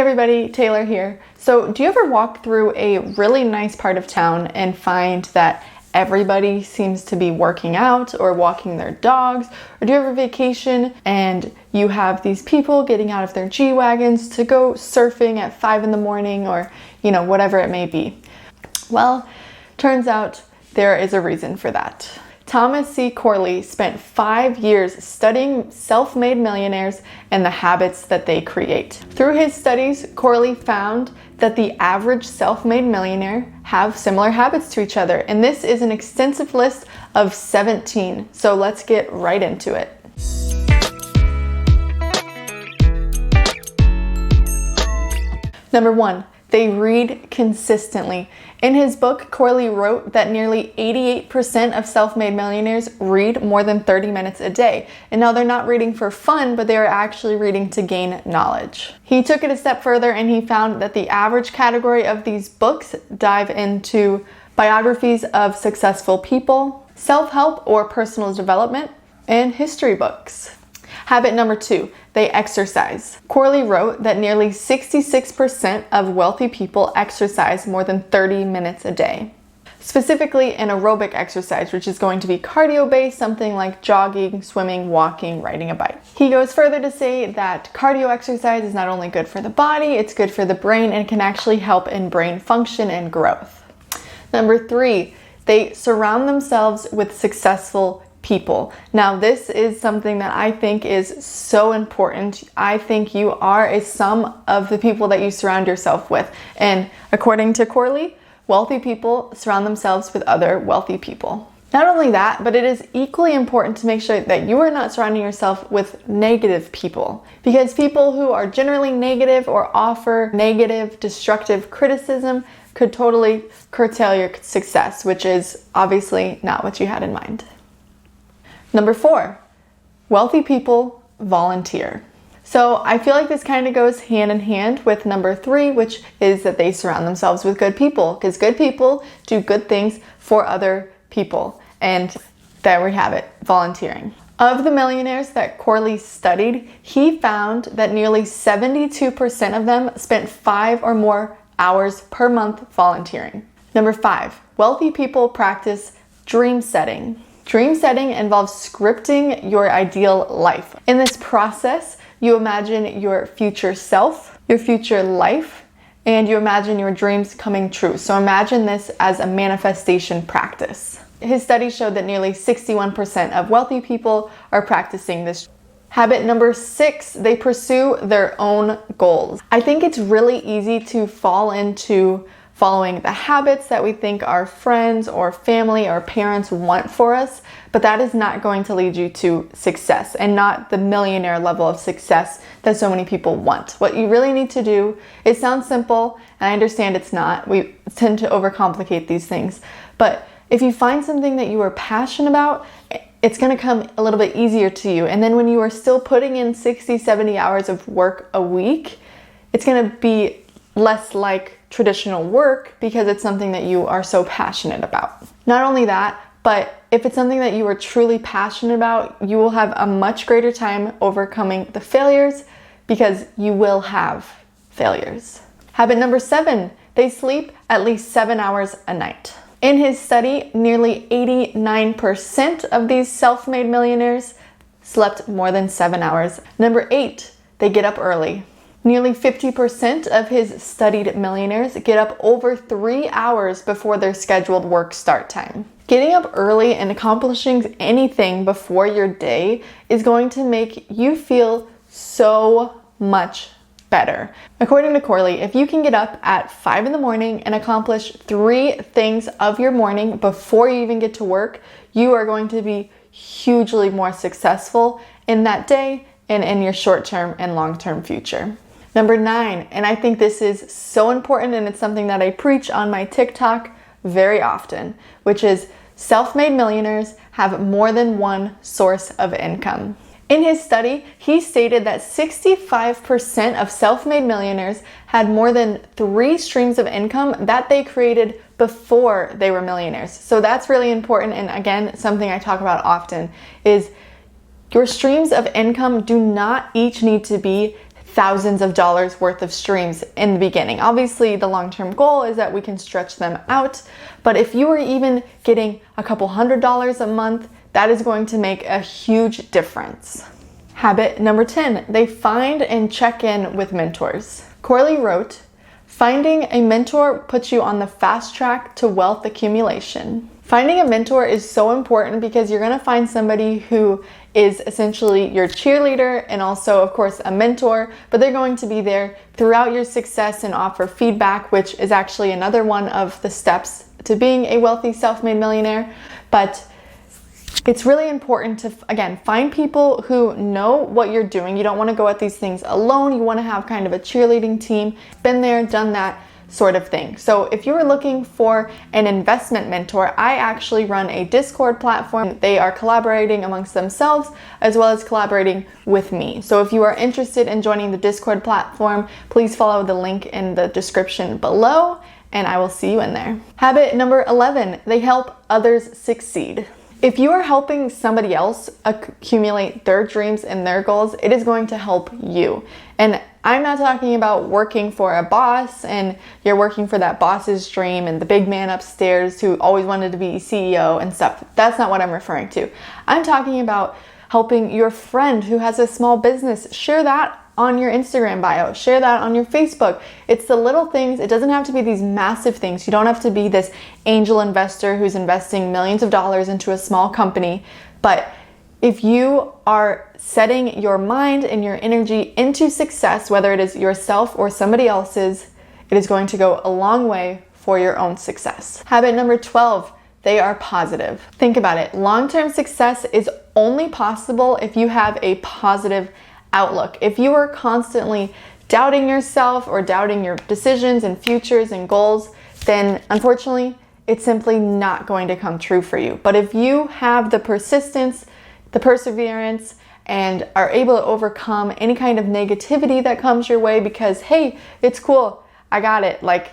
everybody, Taylor here. So do you ever walk through a really nice part of town and find that everybody seems to be working out or walking their dogs? Or do you have a vacation and you have these people getting out of their G-Wagons to go surfing at 5 in the morning or, whatever it may be? Well, turns out there is a reason for that. Thomas C. Corley spent 5 years studying self-made millionaires and the habits that they create. Through his studies, Corley found that the average self-made millionaire have similar habits to each other, and this is an extensive list of 17. So let's get right into it. Number 1, they read consistently. In his book, Corley wrote that nearly 88% of self-made millionaires read more than 30 minutes a day. And now they're not reading for fun, but they are actually reading to gain knowledge. He took it a step further and he found that the average category of these books dive into biographies of successful people, self-help or personal development, and history books. Habit number 2, they exercise. Corley wrote that nearly 66% of wealthy people exercise more than 30 minutes a day. Specifically an aerobic exercise, which is going to be cardio-based, something like jogging, swimming, walking, riding a bike. He goes further to say that cardio exercise is not only good for the body, it's good for the brain and can actually help in brain function and growth. Number 3, they surround themselves with successful people. Now, this is something that I think is so important. I think you are a sum of the people that you surround yourself with. And according to Corley, wealthy people surround themselves with other wealthy people. Not only that, but it is equally important to make sure that you are not surrounding yourself with negative people. Because people who are generally negative or offer negative, destructive criticism could totally curtail your success, which is obviously not what you had in mind. Number 4, wealthy people volunteer. So I feel like this kind of goes hand in hand with number 3, which is that they surround themselves with good people, because good people do good things for other people. And there we have it, volunteering. Of the millionaires that Corley studied, he found that nearly 72% of them spent 5 or more hours per month volunteering. Number 5, wealthy people practice dream setting. Dream setting involves scripting your ideal life. In this process, you imagine your future self, your future life, and you imagine your dreams coming true. So imagine this as a manifestation practice. His study showed that nearly 61% of wealthy people are practicing this. Habit number 6, they pursue their own goals. I think it's really easy to fall into following the habits that we think our friends or family or parents want for us, but that is not going to lead you to success and not the millionaire level of success that so many people want. What you really need to do, it sounds simple, and I understand it's not. We tend to overcomplicate these things, but if you find something that you are passionate about, it's going to come a little bit easier to you. And then when you are still putting in 60, 70 hours of work a week, it's going to be less like traditional work because it's something that you are so passionate about. Not only that, but if it's something that you are truly passionate about, you will have a much greater time overcoming the failures because you will have failures. Habit number 7, they sleep at least 7 hours a night. In his study, nearly 89% of these self-made millionaires slept more than 7 hours. Number 8, they get up early. Nearly 50% of his studied millionaires get up over 3 hours before their scheduled work start time. Getting up early and accomplishing anything before your day is going to make you feel so much better. According to Corley, if you can get up at 5 in the morning and accomplish 3 things of your morning before you even get to work, you are going to be hugely more successful in that day and in your short-term and long-term future. Number 9, and I think this is so important and it's something that I preach on my TikTok very often, which is self-made millionaires have more than one source of income. In his study, he stated that 65% of self-made millionaires had more than 3 streams of income that they created before they were millionaires. So that's really important, and again, something I talk about often is your streams of income do not each need to be thousands of dollars worth of streams in the beginning. Obviously, the long-term goal is that we can stretch them out, but if you are even getting a couple $100s a month, that is going to make a huge difference. Habit number 10, they find and check in with mentors. Corley wrote, "Finding a mentor puts you on the fast track to wealth accumulation." Finding a mentor is so important because you're going to find somebody who is essentially your cheerleader and also, of course, a mentor, but they're going to be there throughout your success and offer feedback, which is actually another one of the steps to being a wealthy self-made millionaire. But it's really important to, again, find people who know what you're doing. You don't want to go at these things alone. You want to have kind of a cheerleading team, been there, done that sort of thing. So if you were looking for an investment mentor, I actually run a Discord platform. They are collaborating amongst themselves as well as collaborating with me. So if you are interested in joining the Discord platform, please follow the link in the description below and I will see you in there. Habit number 11, they help others succeed. If you are helping somebody else accumulate their dreams and their goals, it is going to help you. And I'm not talking about working for a boss and you're working for that boss's dream and the big man upstairs who always wanted to be CEO and stuff. That's not what I'm referring to. I'm talking about helping your friend who has a small business. Share that on your Instagram bio. Share that on your Facebook. It's the little things. It doesn't have to be these massive things. You don't have to be this angel investor who's investing millions of dollars into a small company. But if you are setting your mind and your energy into success, whether it is yourself or somebody else's, it is going to go a long way for your own success. Habit number 12, they are positive. Think about it. Long-term success is only possible if you have a positive outlook. If you are constantly doubting yourself or doubting your decisions and futures and goals, then unfortunately, it's simply not going to come true for you. But if you have the persistence, the perseverance, and are able to overcome any kind of negativity that comes your way because, hey, it's cool, I got it. Like,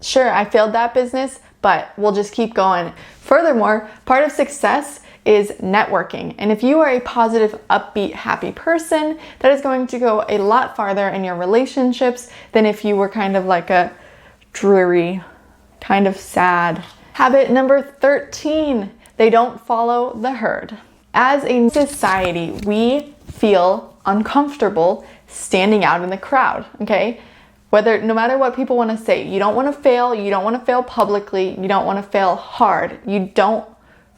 sure, I failed that business, but we'll just keep going. Furthermore, part of success is networking. And if you are a positive, upbeat, happy person, that is going to go a lot farther in your relationships than if you were kind of like a dreary, kind of sad. Habit number 13, they don't follow the herd. As a society, we feel uncomfortable standing out in the crowd, okay? No matter what people want to say, you don't want to fail, you don't want to fail publicly, you don't want to fail hard, you don't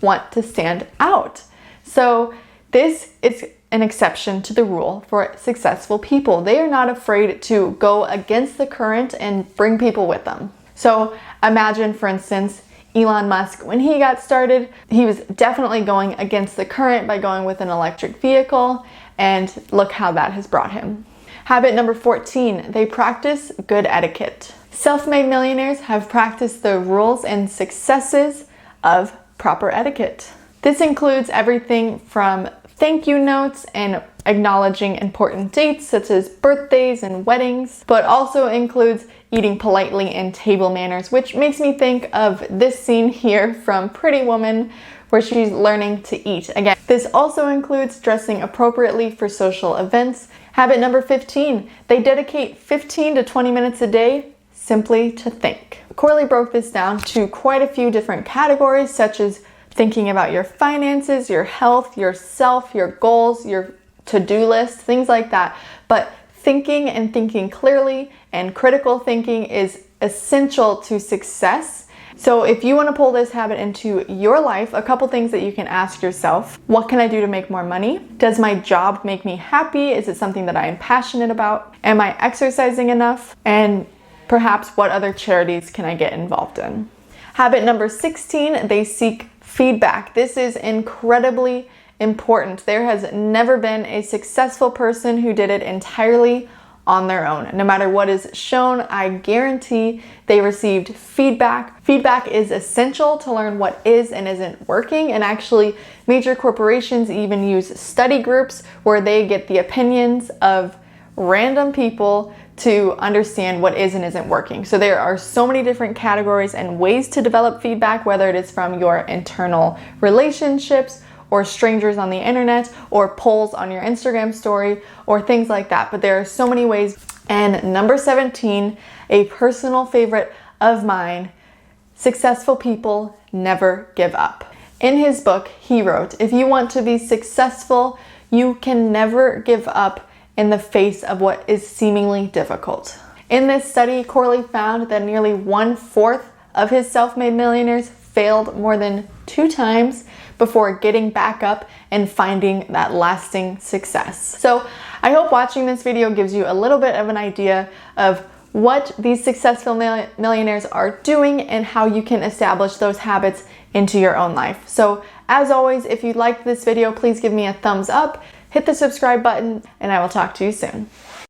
want to stand out. So this is an exception to the rule for successful people. They are not afraid to go against the current and bring people with them. So imagine, for instance, Elon Musk, when he got started, he was definitely going against the current by going with an electric vehicle, and look how that has brought him. Habit number 14, they practice good etiquette. Self-made millionaires have practiced the rules and successes of proper etiquette. This includes everything from thank you notes and acknowledging important dates such as birthdays and weddings, but also includes eating politely and table manners, which makes me think of this scene here from Pretty Woman where she's learning to eat. Again, this also includes dressing appropriately for social events. Habit number 15, they dedicate 15 to 20 minutes a day simply to think. Corley broke this down to quite a few different categories, such as thinking about your finances, your health, yourself, your goals, your to-do list, things like that. But thinking and thinking clearly and critical thinking is essential to success. So if you want to pull this habit into your life, a couple things that you can ask yourself: what can I do to make more money? Does my job make me happy? Is it something that I am passionate about? Am I exercising enough? And perhaps what other charities can I get involved in? Habit number 16, they seek feedback. This is incredibly important. There has never been a successful person who did it entirely on their own. No matter what is shown, I guarantee they received feedback. Feedback is essential to learn what is and isn't working, and actually major corporations even use study groups where they get the opinions of random people to understand what is and isn't working. So there are so many different categories and ways to develop feedback, whether it is from your internal relationships or strangers on the internet or polls on your Instagram story or things like that. But there are so many ways. And number 17, a personal favorite of mine, successful people never give up. In his book, he wrote, if you want to be successful, you can never give up in the face of what is seemingly difficult. In this study, Corley found that nearly 1/4 of his self-made millionaires failed more than 2 times before getting back up and finding that lasting success. So I hope watching this video gives you a little bit of an idea of what these successful millionaires are doing and how you can establish those habits into your own life. So as always, if you liked this video, please give me a thumbs up, hit the subscribe button, and I will talk to you soon.